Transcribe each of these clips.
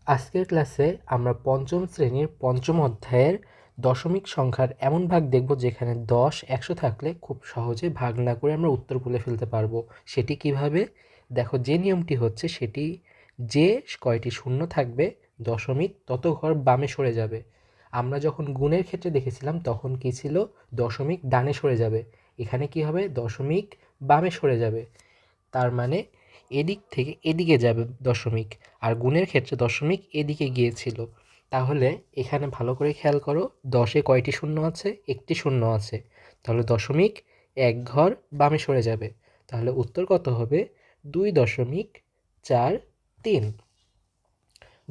আজকের ক্লাসে আমরা পঞ্চম শ্রেণীর পঞ্চম অধ্যায়ের দশমিক সংখ্যার এমন ভাগ দেখব যেখানে 10, 100 থাকলে খুব সহজে ভাগ না করে আমরা উত্তর বলে ফেলতে পারবো। সেটি কিভাবে? দেখো, যে নিয়মটি হচ্ছে সেটি, যে কয়টি শূন্য থাকবে দশমিক তত ঘর বামে সরে যাবে। আমরা যখন গুণের ক্ষেত্রে দেখেছিলাম তখন কি ছিল? দশমিক ডানে সরে যাবে। এখানে কি হবে? দশমিক বামে সরে যাবে। তার মানে এদিক থেকে এদিকে যাবে দশমিক, আর গুণের ক্ষেত্রে দশমিক এদিকে গিয়েছিল। তাহলে এখানে ভালো করে খেয়াল করো, 10-এ কয়টি শূন্য আছে? একটি শূন্য আছে। তাহলে দশমিক এক ঘর বামে সরে যাবে। তাহলে উত্তর কত হবে? 2.43।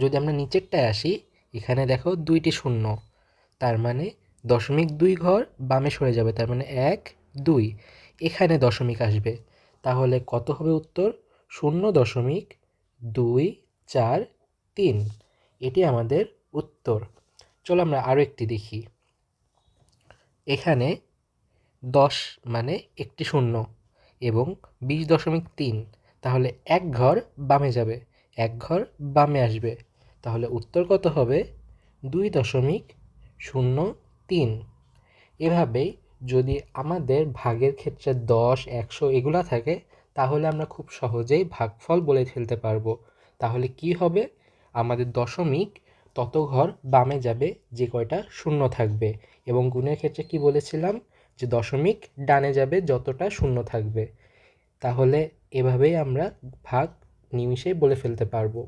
যদি আমরা নিচেরটায় আসি, এখানে দেখো 2টি শূন্য, তার মানে দশমিক 2 ঘর বামে সরে যাবে, তার মানে 1, 2। এখানে দশমিক আসবে, তাহলে কত হবে উত্তর? 0.243। এটি আমাদের উত্তর। চলো আমরা আরও একটি দেখি। এখানে 10 মানে একটি শূন্য এবং 20.3, তাহলে এক ঘর বামে যাবে, এক ঘর বামে আসবে। তাহলে উত্তর কত হবে? 2.03। এভাবেই যদি আমাদের ভাগের ক্ষেত্রে 10, 100 এগুলা থাকে, তাহলে আমরা খুব সহজেই ভাগফল বলে ফেলতে পারবো। তাহলে কি হবে? আমাদের দশমিক তত ঘর বামে যাবে যে কয়টা শূন্য থাকবে, এবং গুণের ক্ষেত্রে কি বলেছিলাম? যে দশমিক ডানে যাবে যতটা শূন্য থাকবে। তাহলে এভাবেই আমরা ভাগ নিমিষেই বলে ফেলতে পারবো।